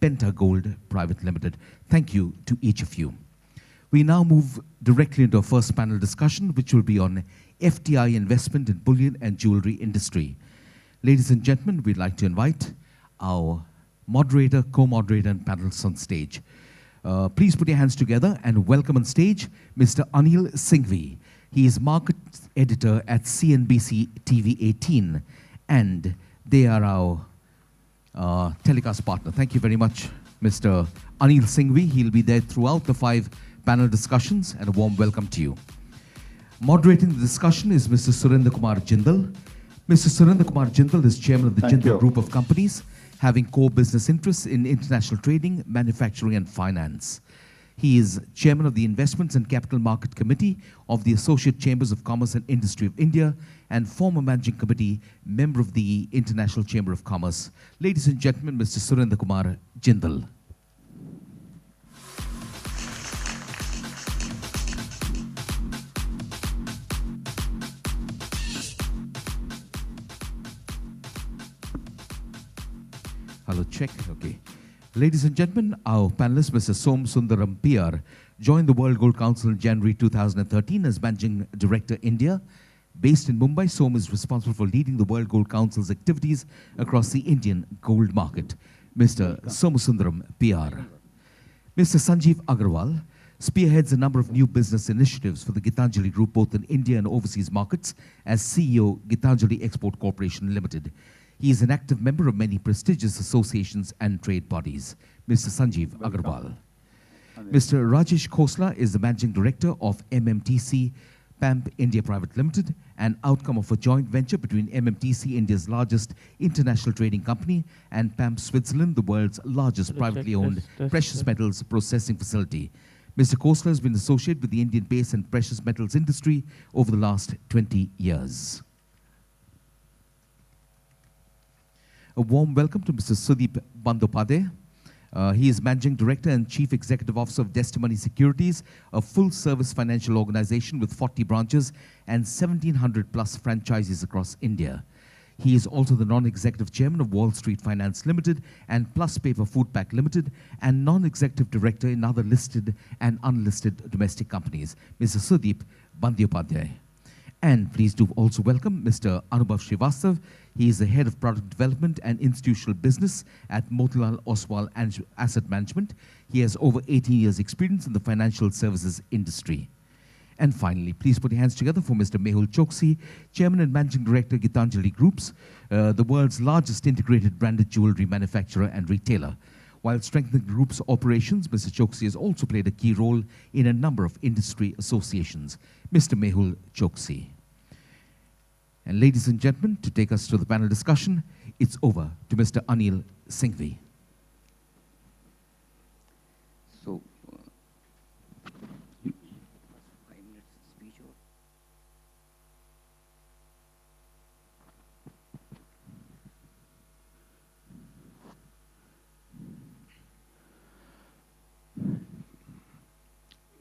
Penta Gold Private Limited. Thank you to each of you. We now move directly into our first panel discussion, which will be on FDI investment in bullion and jewelry industry. Ladies and gentlemen, we'd like to invite our moderator, co-moderator, and panelists on stage. Please put your hands together and welcome on stage Mr. Anil Singhvi. He is market editor at CNBC TV 18, and they are our telecast partner. Thank you very much, Mr. Anil Singhvi. He'll be there throughout the 5 panel discussions, and a warm welcome to you. Moderating the discussion is Mr. Surendra Kumar Jindal. Mr. Surendra Kumar Jindal is chairman of the Jindal Group of Companies, having core business interests in international trading, manufacturing, and finance. He is chairman of the Investments and Capital Market Committee of the Associate Chambers of Commerce and Industry of India, and former managing committee member of the International Chamber of Commerce. Ladies and gentlemen, Mr. Surendra Kumar Jindal. Hello, check. Okay. Ladies and gentlemen, our panelist, Mr. Som Sundaram PR, joined the World Gold Council in January 2013 as Managing Director, India. Based in Mumbai, Som is responsible for leading the World Gold Council's activities across the Indian gold market. Mr. Somasundaram PR. Mr. Sanjeev Agarwal spearheads a number of new business initiatives for the Gitanjali Group, both in India and overseas markets, as CEO, Gitanjali Export Corporation Limited. He is an active member of many prestigious associations and trade bodies. Mr. Sanjeev Agarwal. Mr. Rajesh Khosla is the Managing Director of MMTC PAMP India Private Limited, an outcome of a joint venture between MMTC, India's largest international trading company, and PAMP Switzerland, the world's largest privately owned precious metals processing facility. Mr. Khosla has been associated with the Indian base and precious metals industry over the last 20 years. A warm welcome to Mr. Sudeep Bandyopadhyay. He is Managing Director and Chief Executive Officer of Destimony Securities, a full-service financial organization with 40 branches and 1,700 plus franchises across India. He is also the non-executive chairman of Wall Street Finance Limited and Plus Paper Foodpack Limited, and non-executive director in other listed and unlisted domestic companies. Mr. Sudeep Bandyopadhyay. And please do also welcome Mr. Anubhav Srivastav. He is the head of product development and institutional business at Motilal Oswal Asset Management. He has over 18 years experience in the financial services industry. And finally, please put your hands together for Mr. Mehul Choksi, Chairman and Managing Director, Gitanjali Groups, the world's largest integrated branded jewelry manufacturer and retailer. While strengthening the group's operations, Mr. Choksi has also played a key role in a number of industry associations. Mr. Mehul Choksi. And ladies and gentlemen, to take us to the panel discussion, it's over to Mr. Anil Singhvi. So,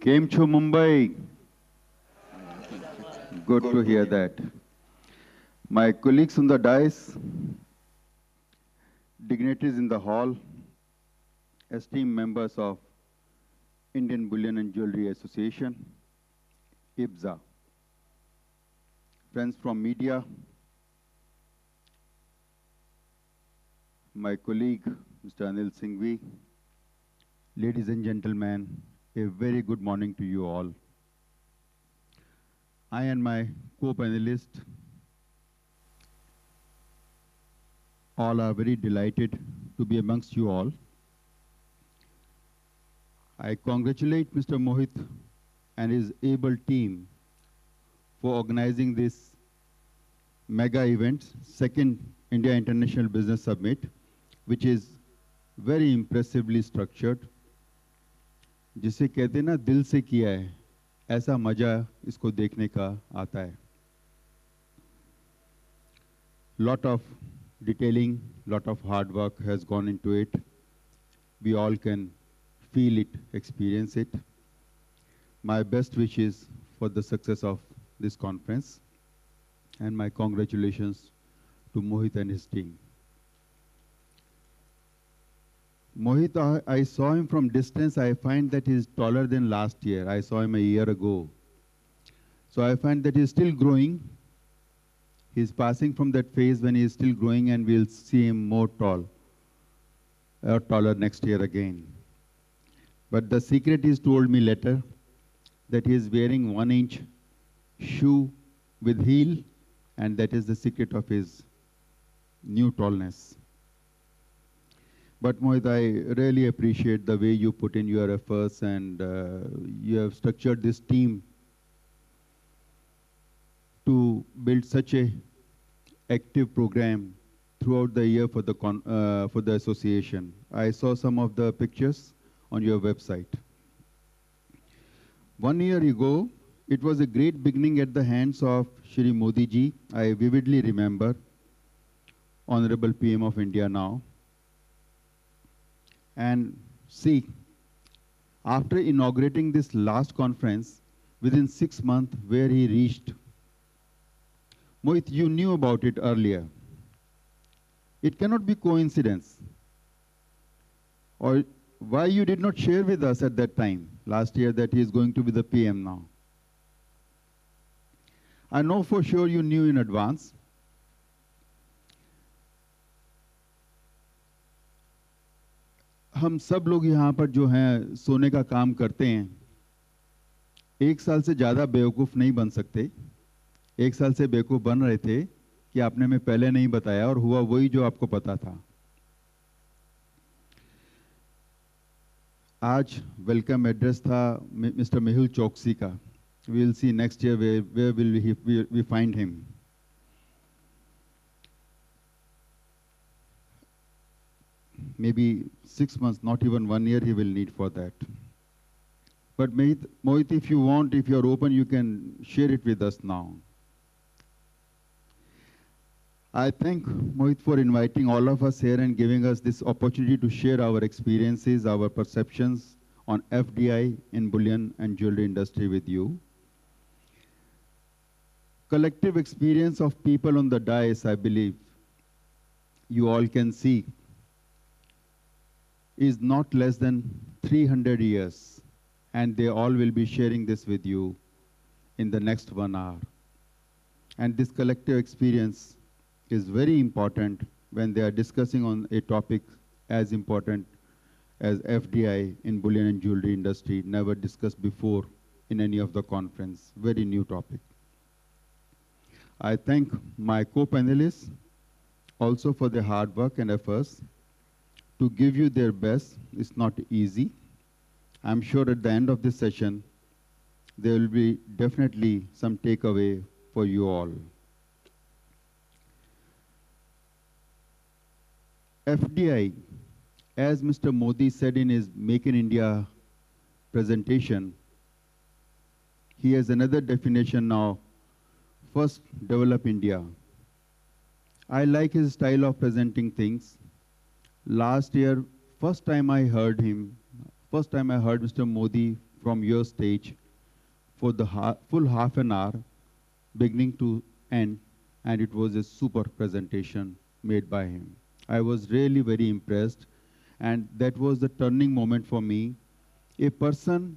Came to Mumbai. Good to hear that. My colleagues on the dais, dignitaries in the hall, esteemed members of Indian Bullion and Jewelry Association, IBZA, friends from media, my colleague, Mr. Anil Singhvi, ladies and gentlemen, a very good morning to you all. I and my co-panelists all are very delighted to be amongst you all. I congratulate Mr. Mohit and his able team for organizing this mega event, second India International Business Summit, which is very impressively structured. जिसे कहते हैं ना दिल से किया है, ऐसा मजा इसको देखने का आता है. Lot of detailing, lot of hard work has gone into it. We all can feel it, experience it. My best wishes for the success of this conference, and my congratulations to Mohit and his team. Mohit, I saw him from distance. I find that he's taller than last year. I saw him a year ago. So I find that he's still growing. He's passing from that phase when he's still growing, and we'll see him more tall, or taller next year again. But the secret is told me later that he is wearing 1-inch shoe with heel, and that is the secret of his new tallness. But Mohit, I really appreciate the way you put in your efforts, and you have structured this team to build such a active program throughout the year for the association. I saw some of the pictures on your website. 1 year ago, it was a great beginning at the hands of Shri Modi ji. I vividly remember, Honorable PM of India now. And see, after inaugurating this last conference, within 6 months, where he reached. Mohit, you knew about it earlier. It cannot be coincidence. Or why you did not share with us at that time, last year, that he is going to be the PM now? I know for sure you knew in advance. हम सब लोग यहाँ पर जो हैं सोने का काम करते हैं, 1 साल से ज़्यादा बेवकूफ़ नहीं बन सकते। 1 साल से बेवकूफ़ बन रहे थे कि आपने हमें पहले नहीं बताया, और हुआ वही जो आपको पता था। आज वेलकम एड्रेस था मिस्टर मेहुल चौकसी का। We will see next year where will we find him. Maybe 6 months, not even 1 year he will need for that. But Mohit, if you want, if you are open, you can share it with us now. I thank Mohit for inviting all of us here and giving us this opportunity to share our experiences, our perceptions on FDI in bullion and jewelry industry with you. Collective experience of people on the dais, I believe, you all can see, is not less than 300 years, and they all will be sharing this with you in the next 1 hour. And this collective experience is very important when they are discussing on a topic as important as FDI in bullion and jewelry industry, never discussed before in any of the conference, very new topic. I thank my co-panelists also for their hard work and efforts to give you their best. It's not easy. I'm sure at the end of this session, there will be definitely some takeaway for you all. FDI, as Mr. Modi said in his Make in India presentation, he has another definition now. First, develop India. I like his style of presenting things. Last year, first time I heard Mr. Modi from your stage for the full half an hour, beginning to end, and it was a super presentation made by him. I was really very impressed, and that was the turning moment for me. A person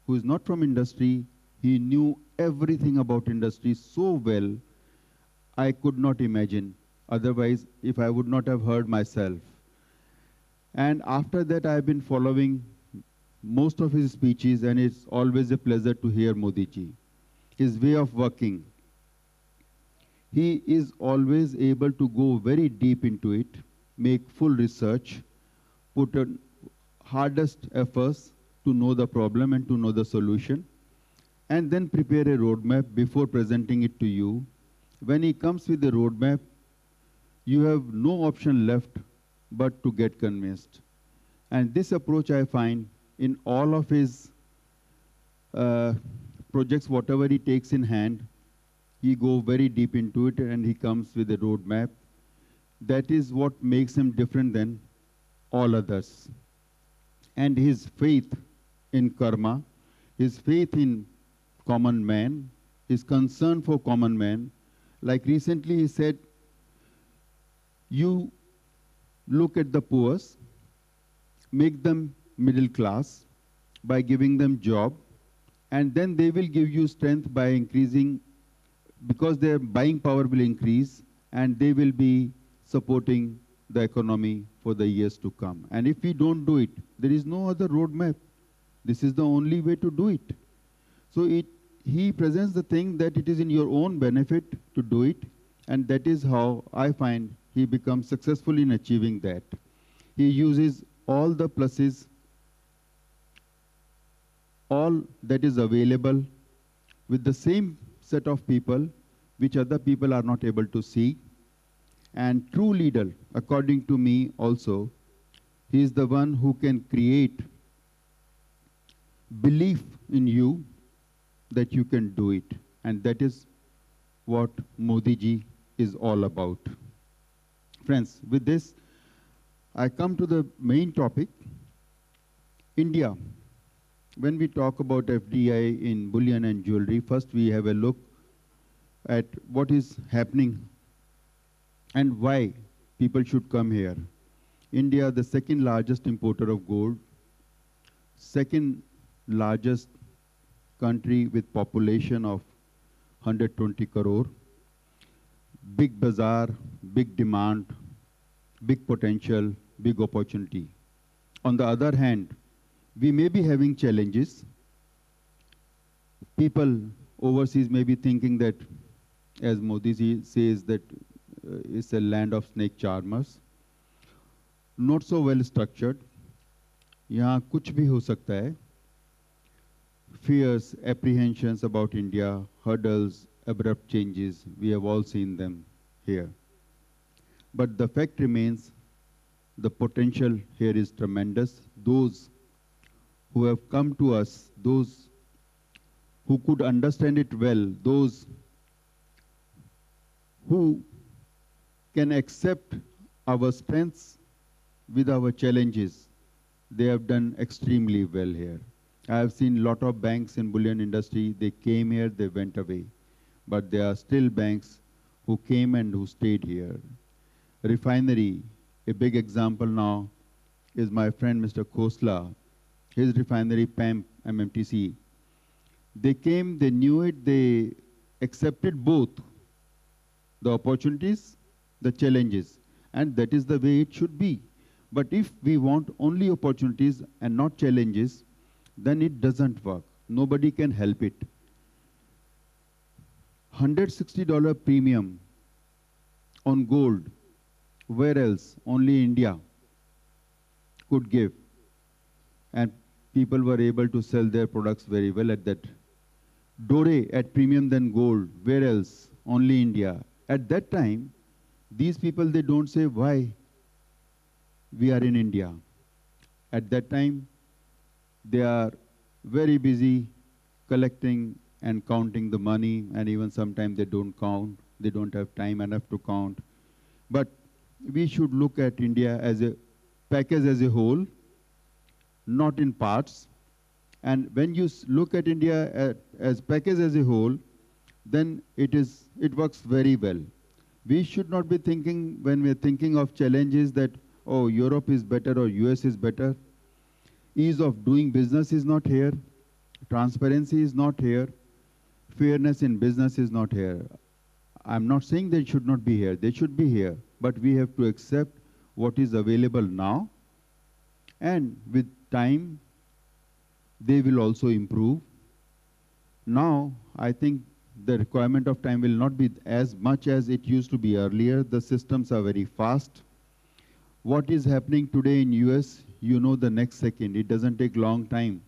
who is not from industry, he knew everything about industry so well, I could not imagine. Otherwise, if I would not have heard myself. And after that, I've been following most of his speeches, and it's always a pleasure to hear Modi ji. His way of working. He is always able to go very deep into it, make full research, put in hardest efforts to know the problem and to know the solution, and then prepare a roadmap before presenting it to you. When he comes with a roadmap, you have no option left but to get convinced. And this approach I find in all of his projects, whatever he takes in hand, he goes very deep into it and he comes with a roadmap. That is what makes him different than all others. And his faith in karma, his faith in common man, his concern for common man. Like recently he said, you look at the poor make them middle class by giving them job, and then they will give you strength by increasing, because their buying power will increase, and they will be supporting the economy for the years to come. And if we don't do it, there is no other roadmap. This is the only way to do it. So he presents the thing that it is in your own benefit to do it, and that is how I find he becomes successful in achieving that. He uses all the pluses, all that is available with the same set of people which other people are not able to see. And true leader, according to me also, he is the one who can create belief in you that you can do it. And that is what Modi ji is all about. Friends, with this, I come to the main topic, India. When we talk about FDI in bullion and jewelry, first we have a look at what is happening and why people should come here. India, the second largest importer of gold, second largest country with population of 120 crore, big bazaar, big demand, big potential, big opportunity. On the other hand, we may be having challenges. People overseas may be thinking that, as Modi ji says, that it's a land of snake charmers. Not so well structured. यहाँ कुछ भी हो सकता है. Fears, apprehensions about India, hurdles, abrupt changes, we have all seen them here. But the fact remains, the potential here is tremendous. Those who have come to us, those who could understand it well, those who can accept our strengths with our challenges, they have done extremely well here. I have seen a lot of banks in bullion industry, they came here, they went away. But there are still banks who came and who stayed here. Refinery, a big example now is my friend Mr. Khosla, his refinery PAMP, MMTC. They came, they knew it, they accepted both the opportunities, the challenges, and that is the way it should be. But if we want only opportunities and not challenges, then it doesn't work. Nobody can help it. $160 premium on gold, where else? Only India could give. And people were able to sell their products very well at that. Dore at premium than gold, where else? Only India. At that time, these people, they don't say why we are in India. At that time, they are very busy collecting and counting the money, and even sometimes they don't count. They don't have time enough to count. But we should look at India as a package as a whole, not in parts. And when you look at India as package as a whole, then it works very well. We should not be thinking, when we're thinking of challenges, that, oh, Europe is better or US is better. Ease of doing business is not here. Transparency is not here. Fairness in business is not here. I'm not saying they should not be here. They should be here. But we have to accept what is available now. And with time, they will also improve. Now, I think the requirement of time will not be as much as it used to be earlier. The systems are very fast. What is happening today in US, you know the next second. It doesn't take long time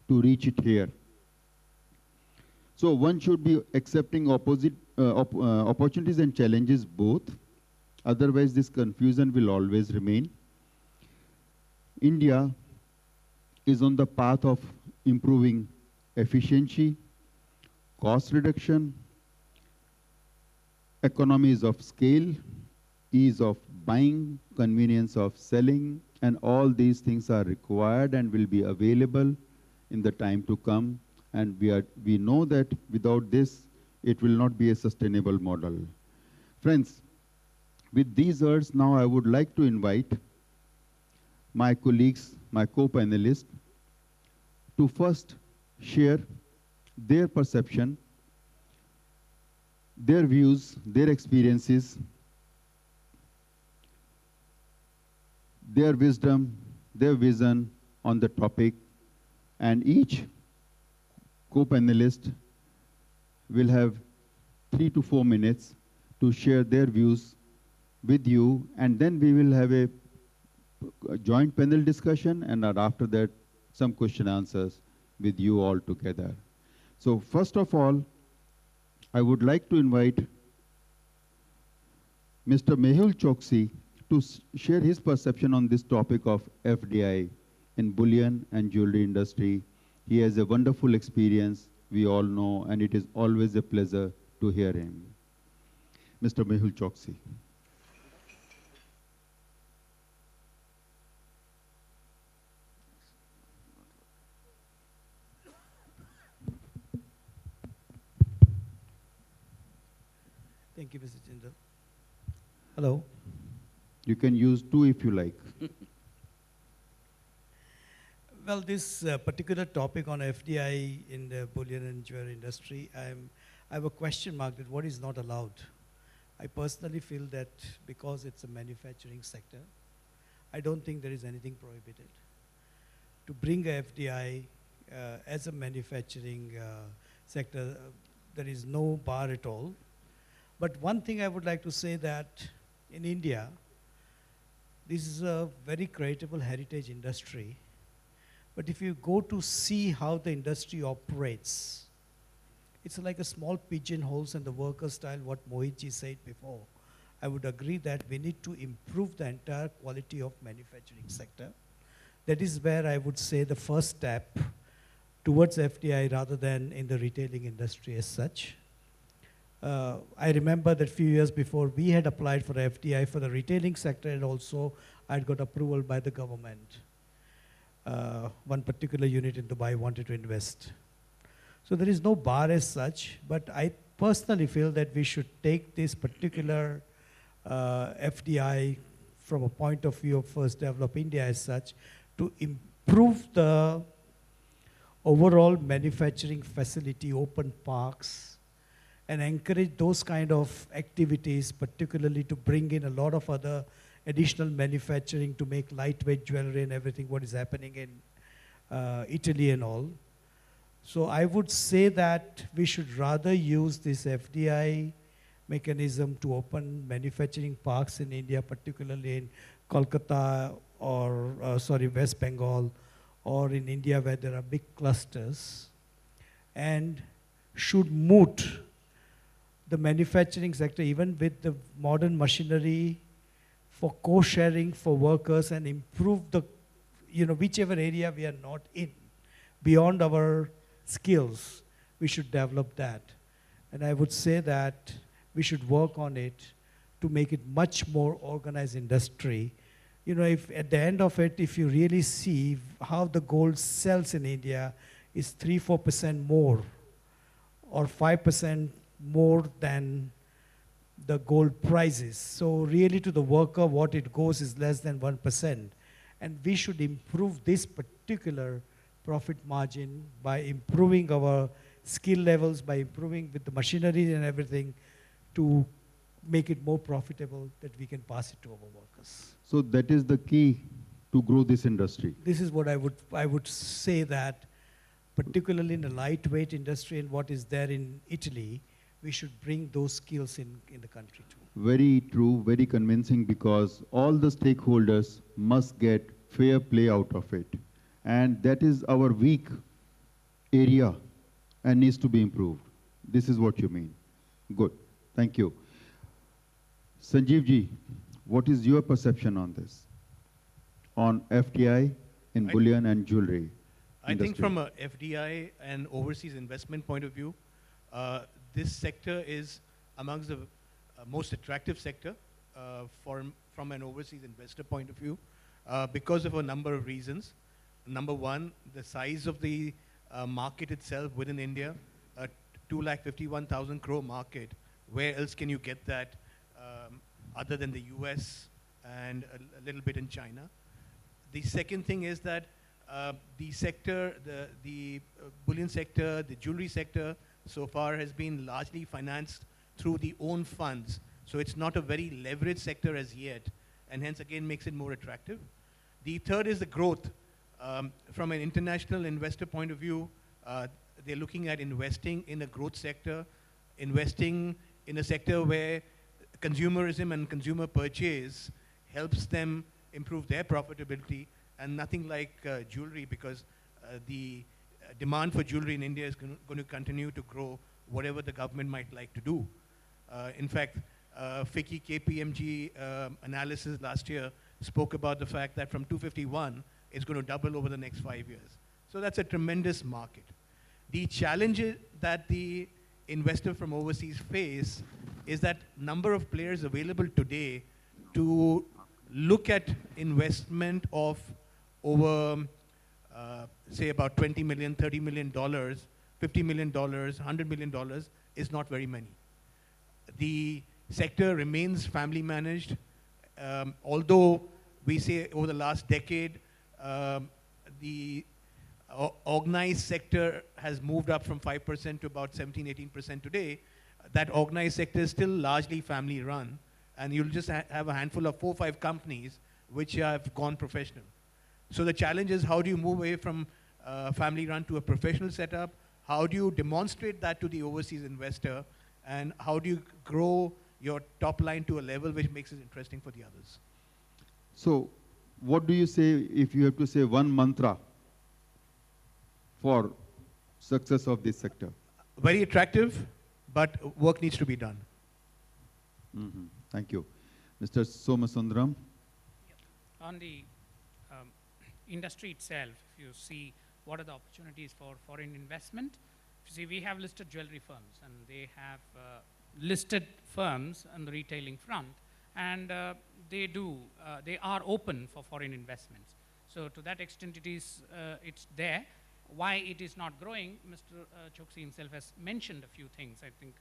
to reach it here. So one should be accepting opportunities and challenges both. Otherwise, this confusion will always remain. India is on the path of improving efficiency, cost reduction, economies of scale, ease of buying, convenience of selling, and all these things are required and will be available in the time to come. And we know that without this, it will not be a sustainable model. Friends, with these words, now I would like to invite my colleagues, my co-panelists, to first share their perception, their views, their experiences, their wisdom, their vision on the topic, and each co-panelist will have 3 to 4 minutes to share their views with you, and then we will have a joint panel discussion, and after that, some question answers with you all together. So first of all, I would like to invite Mr. Mehul Choksi to share his perception on this topic of FDI in bullion and jewelry industry. He has a wonderful experience, we all know, and it is always a pleasure to hear him. Mr. Mehul Choksi. Thank you, Mr. Jindal. Hello. You can use 2 if you like. Well, this particular topic on FDI in the bullion and jewelry industry, I have a question mark that what is not allowed. I personally feel that because it's a manufacturing sector, I don't think there is anything prohibited. To bring a FDI as a manufacturing sector, there is no bar at all. But one thing I would like to say that in India, this is a very creditable heritage industry. But if you go to see how the industry operates, it's like a small pigeonholes and the worker style, what Mohitji said before. I would agree that we need to improve the entire quality of manufacturing sector. That is where I would say the first step towards FDI rather than in the retailing industry as such. I remember that few years before we had applied for FDI for the retailing sector, and also I'd got approval by the government. One particular unit in Dubai wanted to invest. So there is no bar as such, but I personally feel that we should take this particular FDI from a point of view of first develop India as such to improve the overall manufacturing facility, open parks, and encourage those kind of activities, particularly to bring in a lot of other additional manufacturing to make lightweight jewelry and everything what is happening in Italy and all. So I would say that we should rather use this FDI mechanism to open manufacturing parks in India, particularly in Kolkata or, West Bengal, or in India where there are big clusters, and should moot the manufacturing sector, even with the modern machinery, for co-sharing for workers and improve the, whichever area we are not in, beyond our skills, we should develop that. And I would say that we should work on it to make it much more organized industry. If at the end of it, if you really see how the gold sells in India is 3-4% more or 5% more than the gold prices. So really to the worker, what it goes is less than 1%. And we should improve this particular profit margin by improving our skill levels, by improving with the machinery and everything to make it more profitable that we can pass it to our workers. So that is the key to grow this industry. This is what I would say that particularly in the lightweight industry and what is there in Italy, we should bring those skills in the country too. Very true, very convincing, because all the stakeholders must get fair play out of it. And that is our weak area and needs to be improved. This is what you mean. Good, thank you. Sanjeev ji, what is your perception on this? On FDI in bullion and jewelry I industry? think from a FDI and overseas investment point of view, this sector is amongst the most attractive sector from an overseas investor point of view because of a number of reasons. Number one, the size of the market itself within India, a 251,000 crore market. Where else can you get that other than the US and a little bit in China? The second thing is that the sector, the bullion sector, the jewelry sector, so far has been largely financed through the own funds. So it's not a very leveraged sector as yet, and hence again makes it more attractive. The third is the growth. From an international investor point of view, they're looking at investing in a growth sector, investing in a sector where consumerism and consumer purchase helps them improve their profitability, and nothing like jewelry, because the demand for jewelry in India is going to continue to grow, whatever the government might like to do. In fact, FICCI KPMG analysis last year spoke about the fact that from 251, it's going to double over the next 5 years. So that's a tremendous market. The challenge that the investor from overseas face is that number of players available today to look at investment of over, say about $20 million, $30 million, $50 million, $100 million is not very many. The sector remains family managed, although we say over the last decade, the organized sector has moved up from 5% to about 17, 18% today. That organized sector is still largely family run, and you'll just have a handful of 4 or 5 companies which have gone professional. So the challenge is, how do you move away from family run to a professional setup? How do you demonstrate that to the overseas investor? And how do you grow your top line to a level which makes it interesting for the others? So what do you say if you have to say one mantra for success of this sector? Very attractive, but work needs to be done. Mm-hmm. Thank you. Mr. Somasundaram. On the industry itself, if you see what are the opportunities for foreign investment, you see we have listed jewelry firms, and they have listed firms on the retailing front, and they are open for foreign investments. So to that extent, it's there. Why it is not growing, Mr. Choksi himself has mentioned a few things. I think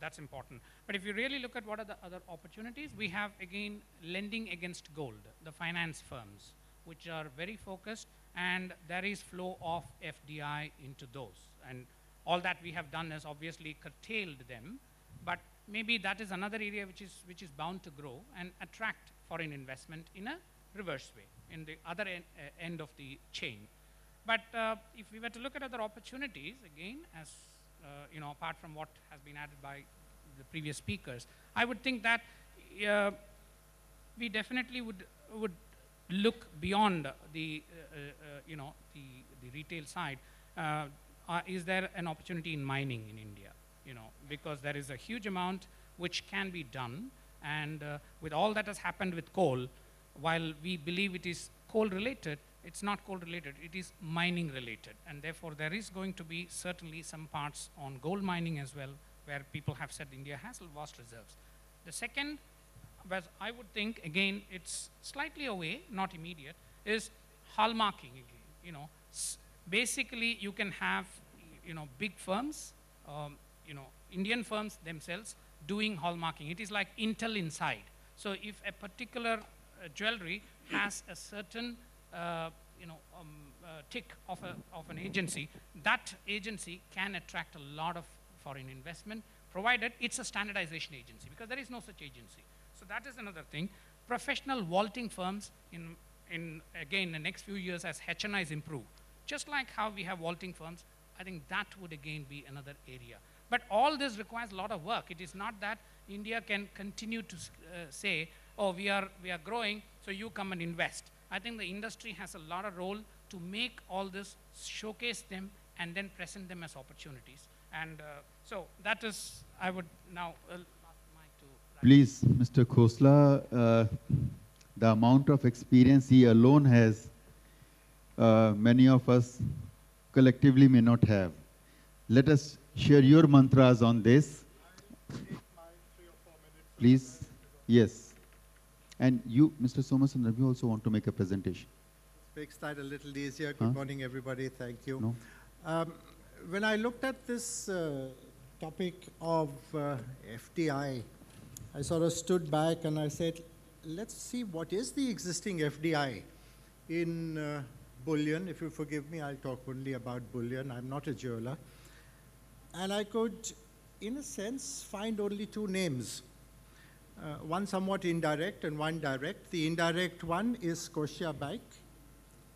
that's important. But if you really look at what are the other opportunities, we have again lending against gold, the finance firms, which are very focused, and there is flow of FDI into those. And all that we have done is obviously curtailed them, but maybe that is another area which is bound to grow and attract foreign investment in a reverse way, in the other end of the chain. But if we were to look at other opportunities, again, as apart from what has been added by the previous speakers, I would think that we definitely would look beyond the retail side. Is there an opportunity in mining in India? Because there is a huge amount which can be done, and with all that has happened with coal, while we believe it is coal related, it's not coal related, it is mining related, and therefore there is going to be certainly some parts on gold mining as well, where people have said India has vast reserves. The second, as I would think, again, it's slightly away, not immediate, is hallmarking again. Basically you can have, big firms, Indian firms themselves doing hallmarking. It is like Intel Inside. So if a particular jewelry has a certain tick of an agency, that agency can attract a lot of foreign investment, provided it's a standardization agency, because there is no such agency. So that is another thing. Professional vaulting firms again, the next few years as HNIs improve, just like how we have vaulting firms, I think that would again be another area. But all this requires a lot of work. It is not that India can continue to say, oh, we are growing, so you come and invest. I think the industry has a lot of role to make all this, showcase them, and then present them as opportunities. And so that is, I would now pass the mic to Please, Mr. Khosla, the amount of experience he alone has, many of us collectively may not have. Let us share your mantras on this. Please. Yes. And you, Mr. Somasundaram, you also want to make a presentation. Makes that a little easier. Good morning, everybody. Thank you. No? When I looked at this topic of FDI, I sort of stood back and I said, let's see what is the existing FDI in bullion. If you forgive me, I'll talk only about bullion. I'm not a jeweler. And I could, in a sense, find only two names. One somewhat indirect and one direct. The indirect one is Scotiabank,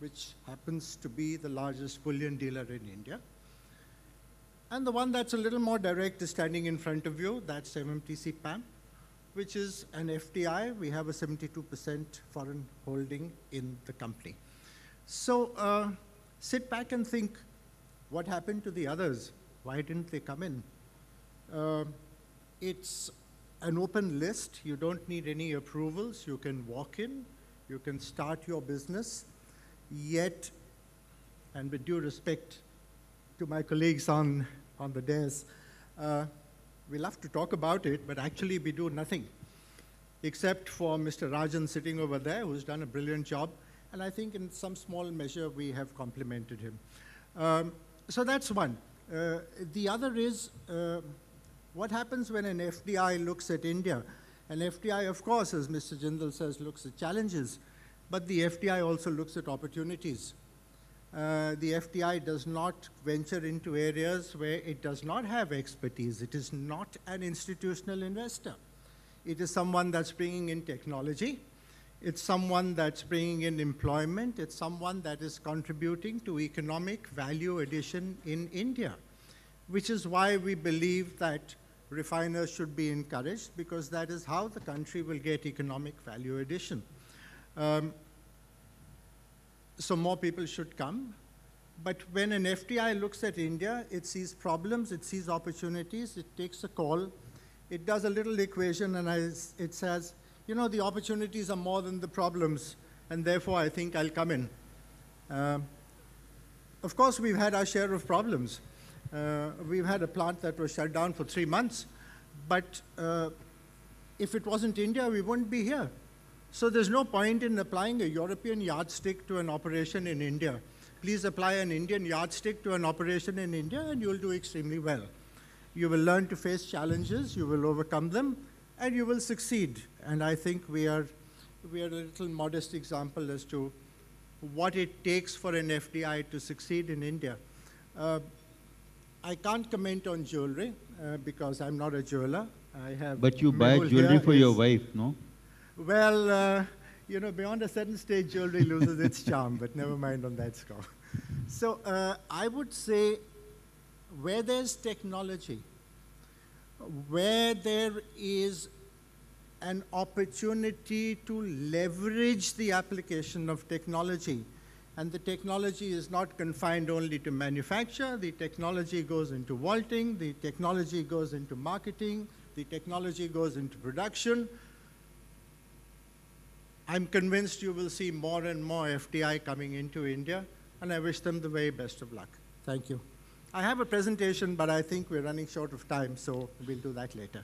which happens to be the largest bullion dealer in India. And the one that's a little more direct is standing in front of you. That's MMTC PAM, which is an FDI. We have a 72% foreign holding in the company. So sit back and think, what happened to the others? Why didn't they come in? It's an open list. You don't need any approvals. You can walk in. You can start your business. Yet, and with due respect to my colleagues on the dais, we love to talk about it, but actually we do nothing, except for Mr. Rajan sitting over there, who's done a brilliant job. And I think in some small measure, we have complimented him. So that's one. The other is, what happens when an FDI looks at India? An FDI, of course, as Mr. Jindal says, looks at challenges, but the FDI also looks at opportunities. The FDI does not venture into areas where it does not have expertise. It is not an institutional investor. It is someone that's bringing in technology. It's someone that's bringing in employment. It's someone that is contributing to economic value addition in India, which is why we believe that refiners should be encouraged, because that is how the country will get economic value addition. So more people should come. But when an FDI looks at India, it sees problems, it sees opportunities, it takes a call, it does a little equation, and it says, you know, the opportunities are more than the problems, and therefore I think I'll come in. Of course, we've had our share of problems. We've had a plant that was shut down for 3 months, but if it wasn't India, we wouldn't be here. So there's no point in applying a European yardstick to an operation in India. Please apply an Indian yardstick to an operation in India, and you'll do extremely well. You will learn to face challenges, you will overcome them, and you will succeed. And I think we are a little modest example as to what it takes for an FDI to succeed in India. I can't comment on jewelry because I'm not a jeweler. But you buy jewelry for your wife, no? Well, you know, beyond a certain stage, jewelry loses its charm, but never mind on that score. So I would say where there's technology, where there is an opportunity to leverage the application of technology, and the technology is not confined only to manufacture, the technology goes into vaulting, the technology goes into marketing, the technology goes into production. I'm convinced you will see more and more FDI coming into India, and I wish them the very best of luck. Thank you. I have a presentation, but I think we're running short of time, so we'll do that later.